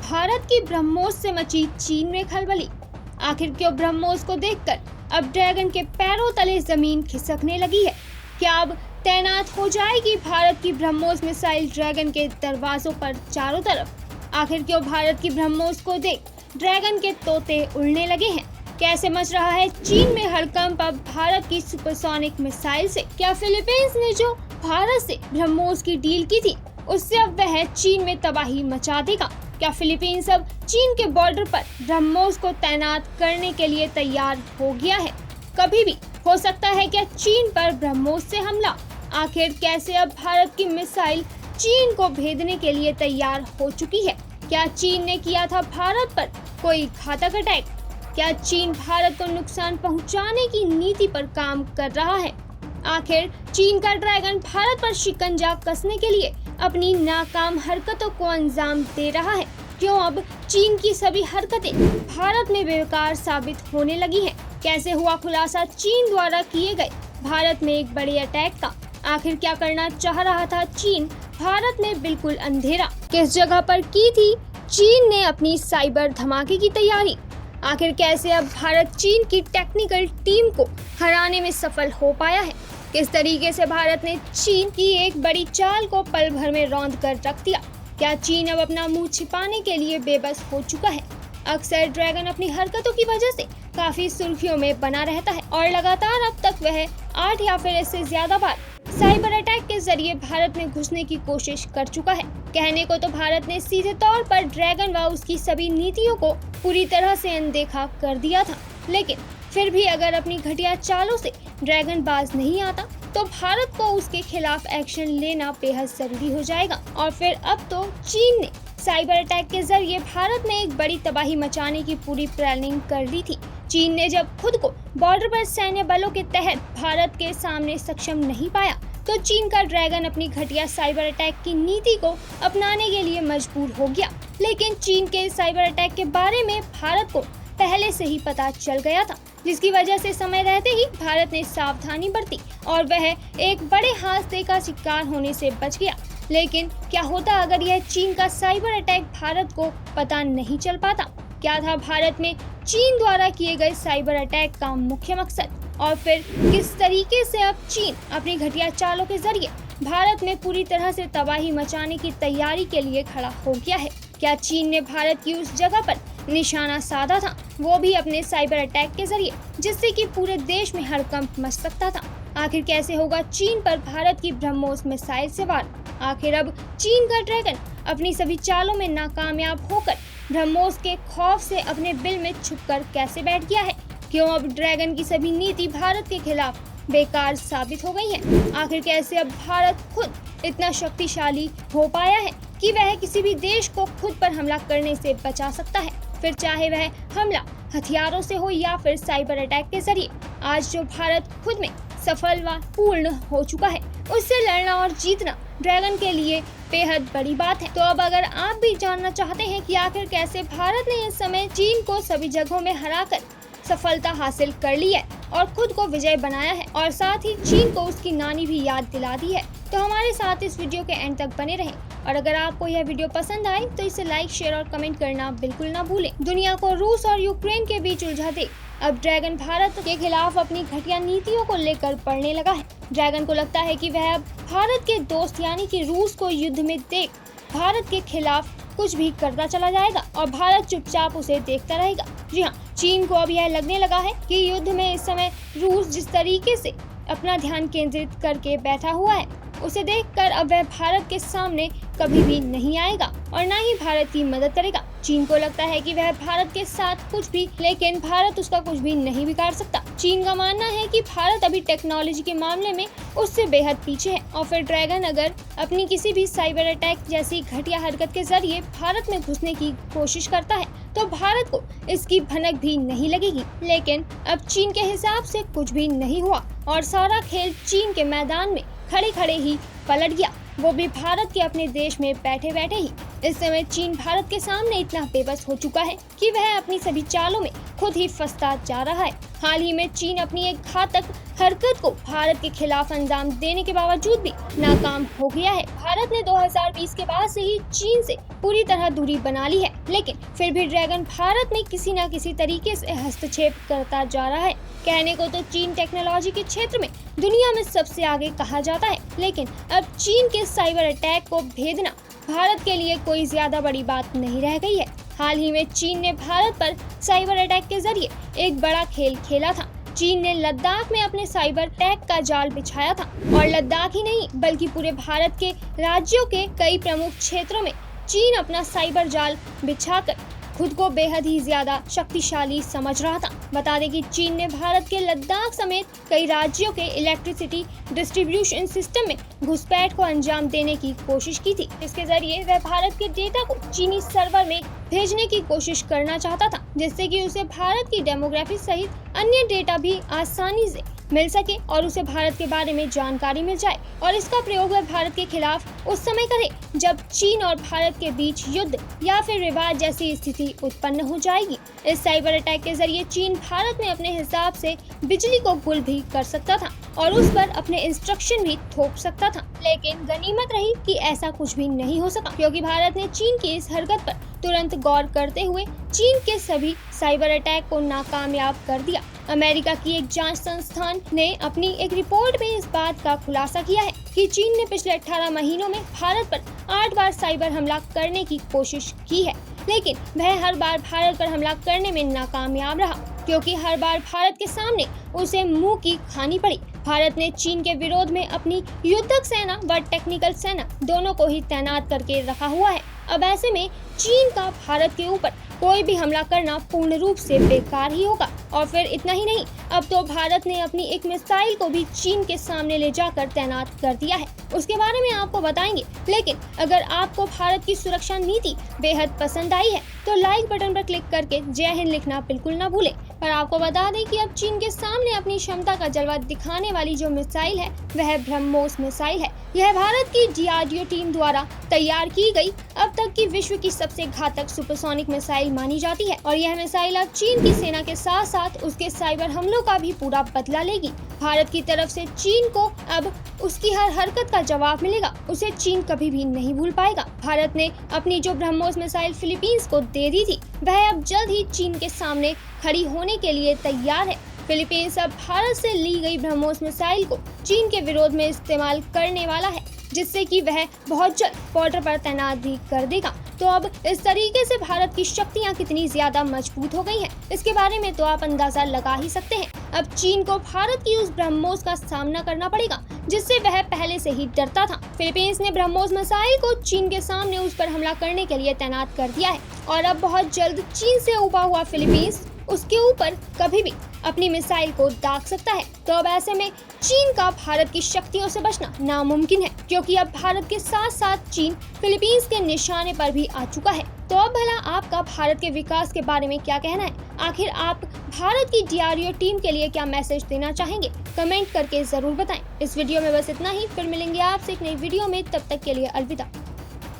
भारत की ब्रह्मोस से मची चीन में खलबली। आखिर क्यों ब्रह्मोस को देखकर अब ड्रैगन के पैरों तले जमीन खिसकने लगी है? क्या अब तैनात हो जाएगी भारत की ब्रह्मोस मिसाइल ड्रैगन के दरवाजों पर चारों तरफ? आखिर क्यों भारत की ब्रह्मोस को देख ड्रैगन के तोते उड़ने लगे हैं? कैसे मच रहा है चीन में हड़कंप अब भारत की सुपरसोनिक मिसाइल से? क्या फिलीपींस ने जो भारत से ब्रह्मोस की डील की थी उससे अब वह चीन में तबाही मचा देगा? क्या फिलीपींस अब चीन के बॉर्डर पर ब्रह्मोस को तैनात करने के लिए तैयार हो गया है? कभी भी हो सकता है क्या चीन पर ब्रह्मोस से हमला? आखिर कैसे अब भारत की मिसाइल चीन को भेदने के लिए तैयार हो चुकी है? क्या चीन ने किया था भारत पर कोई घातक अटैक? क्या चीन भारत को नुकसान पहुंचाने की नीति पर काम कर रहा है? आखिर चीन का ड्रैगन भारत पर शिकंजा कसने के लिए अपनी नाकाम हरकतों को अंजाम दे रहा है? क्यों अब चीन की सभी हरकतें भारत में बेकार साबित होने लगी हैं? कैसे हुआ खुलासा चीन द्वारा किए गए भारत में एक बड़े अटैक का? आखिर क्या करना चाह रहा था चीन भारत में बिल्कुल अंधेरा? किस जगह पर की थी चीन ने अपनी साइबर धमाके की तैयारी? आखिर कैसे अब भारत चीन की टेक्निकल टीम को हराने में सफल हो पाया है? किस तरीके से भारत ने चीन की एक बड़ी चाल को पल भर में रौंद कर रख दिया? क्या चीन अब अपना मुंह छिपाने के लिए बेबस हो चुका है? अक्सर ड्रैगन अपनी हरकतों की वजह से काफी सुर्खियों में बना रहता है और लगातार अब तक वह 8 या फिर इससे ज्यादा बार साइबर अटैक के जरिए भारत में घुसने की कोशिश कर चुका है। कहने को तो भारत ने सीधे तौर पर ड्रैगन व उसकी सभी नीतियों को पूरी तरह से अनदेखा कर दिया था, लेकिन फिर भी अगर अपनी घटिया चालों से ड्रैगन बाज नहीं आता तो भारत को उसके खिलाफ एक्शन लेना बेहद जरूरी हो जाएगा। और फिर अब तो चीन ने साइबर अटैक के जरिए भारत में एक बड़ी तबाही मचाने की पूरी प्लानिंग कर ली थी। चीन ने जब खुद को बॉर्डर पर सैन्य बलों के तहत भारत के सामने सक्षम नहीं पाया तो चीन का ड्रैगन अपनी घटिया साइबर अटैक की नीति को अपनाने के लिए मजबूर हो गया। लेकिन चीन के साइबर अटैक के बारे में भारत को पहले से ही पता चल गया था, जिसकी वजह से समय रहते ही भारत ने सावधानी बरती और वह एक बड़े हादसे का शिकार होने से बच गया। लेकिन क्या होता अगर यह चीन का साइबर अटैक भारत को पता नहीं चल पाता? क्या था भारत में चीन द्वारा किए गए साइबर अटैक का मुख्य मकसद? और फिर किस तरीके से अब चीन अपनी घटिया चालों के जरिए भारत में पूरी तरह से तबाही मचाने की तैयारी के लिए खड़ा हो गया है? क्या चीन ने भारत की उस जगह पर निशाना साधा था, वो भी अपने साइबर अटैक के जरिए, जिससे कि पूरे देश में हड़कंप मच सकता था? आखिर कैसे होगा चीन पर भारत की ब्रह्मोस मिसाइल से वार? आखिर अब चीन का ड्रैगन अपनी सभी चालों में नाकामयाब होकर ब्रह्मोस के खौफ से अपने बिल में छुपकर कैसे बैठ गया है? क्यों अब ड्रैगन की सभी नीति भारत के खिलाफ बेकार साबित हो गई है? आखिर कैसे अब भारत खुद इतना शक्तिशाली हो पाया है कि वह किसी भी देश को खुद पर हमला करने से बचा सकता है, फिर चाहे वह हमला हथियारों से हो या फिर साइबर अटैक के जरिए? आज जो भारत खुद में सफल व पूर्ण हो चुका है, उससे लड़ना और जीतना ड्रैगन के लिए बेहद बड़ी बात है। तो अब अगर आप भी जानना चाहते हैं कि आखिर कैसे भारत ने इस समय चीन को सभी जगहों में हराकर सफलता हासिल कर ली है और खुद को विजय बनाया है और साथ ही चीन को उसकी नानी भी याद दिला दी है, तो हमारे साथ इस वीडियो के एंड तक बने रहें। और अगर आपको यह वीडियो पसंद आए तो इसे लाइक, शेयर और कमेंट करना बिल्कुल ना भूलें। दुनिया को रूस और यूक्रेन के बीच उलझा दे अब ड्रैगन भारत के खिलाफ अपनी घटिया नीतियों को लेकर पढ़ने लगा है। ड्रैगन को लगता है कि वह अब भारत के दोस्त यानी कि रूस को युद्ध में देख भारत के खिलाफ कुछ भी करता चला जाएगा और भारत चुपचाप उसे देखता रहेगा। जी हाँ, चीन को अब यह लगने लगा है कि युद्ध में इस समय रूस जिस तरीके से अपना ध्यान केंद्रित करके बैठा हुआ है, उसे देखकर अब वह भारत के सामने कभी भी नहीं आएगा और न ही भारत की मदद करेगा। चीन को लगता है कि वह भारत के साथ कुछ भी, लेकिन भारत उसका कुछ भी नहीं बिगाड़ सकता। चीन का मानना है कि भारत अभी टेक्नोलॉजी के मामले में उससे बेहद पीछे है और फिर ड्रैगन अगर अपनी किसी भी साइबर अटैक जैसी घटिया हरकत के जरिए भारत में घुसने की कोशिश करता है तो भारत को इसकी भनक भी नहीं लगेगी। लेकिन अब चीन के हिसाब से कुछ भी नहीं हुआ और सारा खेल चीन के मैदान में खड़े खड़े ही पलट गया, वो भी भारत के अपने देश में बैठे बैठे ही। इस समय चीन भारत के सामने इतना बेबस हो चुका है कि वह अपनी सभी चालों में खुद ही फंसता जा रहा है। हाल ही में चीन अपनी एक घातक हरकत को भारत के खिलाफ अंजाम देने के बावजूद भी नाकाम हो गया है। भारत ने 2020 के बाद से ही चीन से पूरी तरह दूरी बना ली है, लेकिन फिर भी ड्रैगन भारत में किसी न किसी तरीके से हस्तक्षेप करता जा रहा है। कहने को तो चीन टेक्नोलॉजी के क्षेत्र में दुनिया में सबसे आगे कहा जाता है, लेकिन अब चीन के साइबर अटैक को भेदना भारत के लिए कोई ज्यादा बड़ी बात नहीं रह गई है। हाल ही में चीन ने भारत पर साइबर अटैक के जरिए एक बड़ा खेल खेला था। चीन ने लद्दाख में अपने साइबर अटैक का जाल बिछाया था और लद्दाख ही नहीं बल्कि पूरे भारत के राज्यों के कई प्रमुख क्षेत्रों में चीन अपना साइबर जाल बिछाकर खुद को बेहद ही ज्यादा शक्तिशाली समझ रहा था। बता दें कि चीन ने भारत के लद्दाख समेत कई राज्यों के इलेक्ट्रिसिटी डिस्ट्रीब्यूशन सिस्टम में घुसपैठ को अंजाम देने की कोशिश की थी। इसके जरिए वह भारत के डेटा को चीनी सर्वर में भेजने की कोशिश करना चाहता था, जिससे कि उसे भारत की डेमोग्राफी सहित अन्य डेटा भी आसानी से मिल सके और उसे भारत के बारे में जानकारी मिल जाए और इसका प्रयोग वह भारत के खिलाफ उस समय करे जब चीन और भारत के बीच युद्ध या फिर विवाद जैसी स्थिति उत्पन्न हो जाएगी। इस साइबर अटैक के जरिए चीन भारत में अपने हिसाब से बिजली को गुल भी कर सकता था और उस पर अपने इंस्ट्रक्शन भी थोप सकता था, लेकिन गनीमत रही कि ऐसा कुछ भी नहीं हो सका, क्योंकि भारत ने चीन की इस हरकत पर तुरंत गौर करते हुए चीन के सभी साइबर अटैक को नाकामयाब कर दिया। अमेरिका की एक जांच संस्थान ने अपनी एक रिपोर्ट में इस बात का खुलासा किया है कि चीन ने पिछले 18 महीनों में भारत पर 8 बार साइबर हमला करने की कोशिश की है, लेकिन वह हर बार भारत पर हमला करने में नाकामयाब रहा, क्योंकि हर बार भारत के सामने उसे मुंह की खानी पड़ी। भारत ने चीन के विरोध में अपनी युद्धक सेना व टेक्निकल सेना दोनों को ही तैनात करके रखा हुआ है। अब ऐसे में चीन का भारत के ऊपर कोई भी हमला करना पूर्ण रूप से बेकार ही होगा। और फिर इतना ही नहीं, अब तो भारत ने अपनी एक मिसाइल को भी चीन के सामने ले जाकर तैनात कर दिया है। उसके बारे में आपको बताएंगे, लेकिन अगर आपको भारत की सुरक्षा नीति बेहद पसंद आई है तो लाइक बटन पर क्लिक करके जय हिंद लिखना बिल्कुल ना भूलें। पर आपको बता दें कि अब चीन के सामने अपनी क्षमता का जलवा दिखाने वाली जो मिसाइल है वह ब्रह्मोस मिसाइल है। यह भारत की DRDO टीम द्वारा तैयार की गई अब तक की विश्व की सबसे घातक सुपरसोनिक मिसाइल मानी जाती है और यह मिसाइल अब चीन की सेना के साथ साथ उसके साइबर हमलों का भी पूरा बदला लेगी। भारत की तरफ से चीन को अब उसकी हर हरकत का जवाब मिलेगा, उसे चीन कभी भी नहीं भूल पाएगा। भारत ने अपनी जो ब्रह्मोस मिसाइल फिलीपींस को दे दी थी वह अब जल्द ही चीन के सामने खड़ी होने के लिए तैयार है। फिलीपींस अब भारत से ली गई ब्रह्मोस मिसाइल को चीन के विरोध में इस्तेमाल करने वाला है, जिससे कि वह बहुत जल्द बॉर्डर पर तैनात भी कर देगा। तो अब इस तरीके से भारत की शक्तियां कितनी ज्यादा मजबूत हो गई हैं, इसके बारे में तो आप अंदाजा लगा ही सकते हैं। अब चीन को भारत की उस ब्रह्मोस का सामना करना पड़ेगा जिससे वह पहले से ही डरता था। फिलीपींस ने ब्रह्मोस मिसाइल को चीन के सामने उस पर हमला करने के लिए तैनात कर दिया है और अब बहुत जल्द चीन से उबा हुआ फिलीपींस उसके ऊपर कभी भी अपनी मिसाइल को दाग सकता है। तो अब ऐसे में चीन का भारत की शक्तियों से बचना नामुमकिन है, क्योंकि अब भारत के साथ साथ चीन फिलीपींस के निशाने पर भी आ चुका है। तो अब भला आपका भारत के विकास के बारे में क्या कहना है? आखिर आप भारत की DRDO टीम के लिए क्या मैसेज देना चाहेंगे? कमेंट करके जरूर बताएं। इस वीडियो में बस इतना ही, फिर मिलेंगे आपसे एक नई वीडियो में, तब तक के लिए अलविदा।